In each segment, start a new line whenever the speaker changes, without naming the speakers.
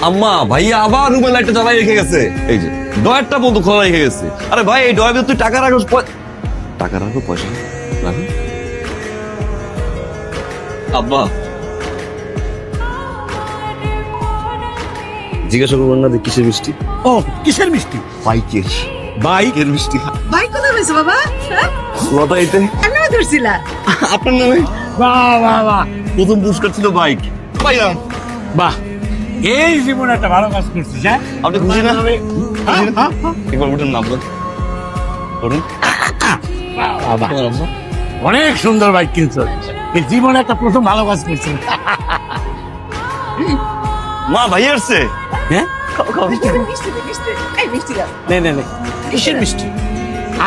আম্মা ভাইয়া আবার রুমের লাইটটা জ্বালাই রেখে গেছে, এই যে ডয়ারটা বন্ধু খোলা রেখে গেছে। আরে ভাই এই ডয়ার তুই টাকা রাখো, টাকা রাখো, পয়সা রাখো। আব্বা জিজ্ঞাসা করবেন না যে কিসের মিষ্টি?
ও কিসের মিষ্টি?
বাইকের, বাইকের মিষ্টি।
ভাই কোথায় হয়েছে বাবা?
লটারিতে
আমি ধরছিলা
আপনার নামে
বাহ বাহ বাহ
প্রথম পুরস্কার ছিল বাইক, পাইলাম।
বাহ, এই জীবনে একটা ভালো কাজ করছিস। হ্যাঁ,
আপনি খুশি না?
হ্যাঁ, হ্যাঁ, হ্যাঁ।
একবার উঠুন না আপনার, উঠুন।
বাহ, বাহ। অনেক সুন্দর বাইক কিনছো, এই জীবনে একটা প্রথম ভালো কাজ করছিস।
মা ভাই আসছে।
হ্যাঁ,
মিষ্টি দে, মিষ্টি দে। এই মিষ্টি দাও।
নে নে নে, কিসের মিষ্টি?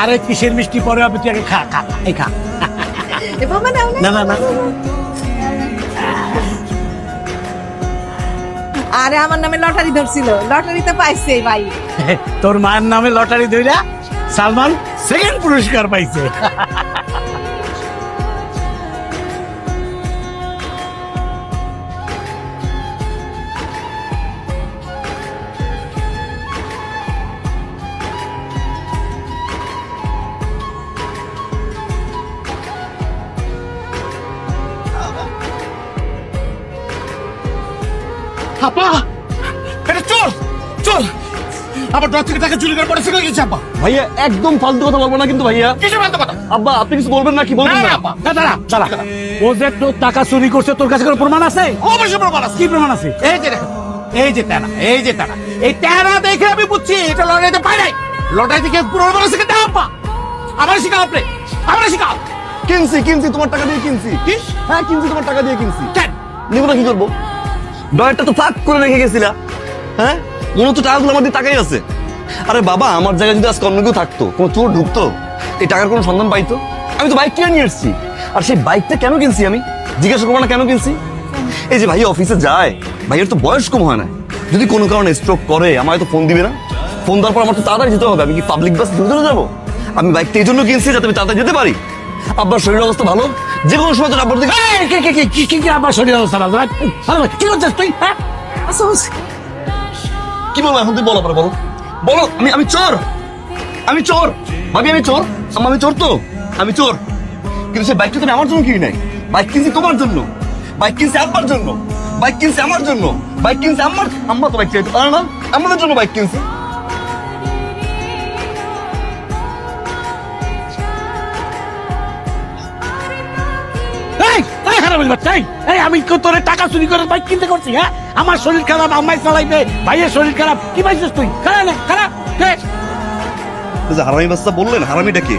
আরে কিসের মিষ্টি পরে হবে, তুই আগে খা খা, এই খা।
এ বাবা নাও
না না না,
আরে আমার নামে লটারি ধরছিল, লটারিতে পাইছে ভাই।
তোর মায়ের নামে লটারি ধইরা সালমান সেকেন্ড পুরস্কার পাইছে।
আপা, এটা চোর, চোর আমার ডর থেকে টাকা চুরি করে পড়েছে গেছে। আপা
ভাইয়া একদম ফালতু কথা বলবো না কিন্তু ভাইয়া।
কিসের বান্ধব কথা?
আব্বা আপনি কিছু বলবেন না, কি বলবেন না?
আপা,
না দাঁড়া দাঁড়া, ও যে তোর টাকা চুরি করছে, তোর কাছে কোনো প্রমাণ আছে?
অবশ্যই প্রমাণ আছে।
কি প্রমাণ আছে?
এই যে দেখো, এই যে তেনা, এই যে তেনা, এই তেনা দেখে আমি বুঝছি এটা লটারিতে পাই নাই। লটারি থেকে পুরো বলেছে কিন্তু আপা। আমার শিখাও আপনি, আমার শিখাও।
কিনছি কিনছি, তোমার টাকা দিয়ে কিনছি।
কি?
হ্যাঁ কিনছি, তোমার টাকা দিয়ে কিনছি।
কেন?
নিব না কি করবো? ডয়ারটা তো ফাঁক করে রেখে গেছিলা। হ্যাঁ মনে হচ্ছে টাকাগুলো আমার দিয়ে টাকাই আছে। আরে বাবা আমার জায়গায় যদি আজকে অন্য কেউ থাকতো, কোনো চোর ঢুকতো, এই টাকার কোনো সন্ধান পাইতো? আমি তো বাইক কিনে নিয়ে এসেছি। আর সেই বাইকটা কেন কিনছি আমি জিজ্ঞাসা করবো না কেন কিনছি? এই যে ভাইয়া অফিসে যায়, ভাইয়ের তো বয়স কম হয় না, যদি কোনো কারণে স্ট্রোক করে আমায় তো ফোন দিবে না? ফোন দেওয়ার পর আমার তো তাড়াতাড়ি যেতে হবে। আমি কি পাবলিক বাস ধরে যাবো? আমি বাইকটা এই জন্য কিনছি যাতে আমি তাড়াতাড়ি যেতে পারি। আব্বার শরীর অবস্থা ভালো, যে কোনো সময় তো আব্বার দিকে।
এই, কি কি কি কি কি কি আবার শরীর অবস্থা না? আরে ভাই, কি করছিস তুই? হ্যাঁ,
আচ্ছা বলছি।
কি বলবো এখন? তুই বলো পরে, বলো বলো। আমি চোর, আমি চোর ভাবি, আমি চোর। আমি চোর তো, আমি চোর। কিন্তু সে বাইকটা তুমি আমার জন্য কিনি নাই, বাইক কিনছি তোমার জন্য, বাইক কিনছি আব্বার জন্য, বাইক কিনছি আমার জন্য, বাইক কিনছি আমার। আম্মা তো বাইক চাইতে পারে না, আমাদের জন্য বাইক কিনছি।
এই, এই হারামির বাচ্চা, এই আমি তোর টাকা চুরি করে বাইক কিনতে করছি? হ্যাঁ, আমার শরীর খারাপ, আম্মাই চালাইবে, ভাইয়ের শরীর খারাপ, কি পাইছিস তুই? খারাপ না খারাপ?
হারামি বাচ্চা বললেন, হারামিটা কে?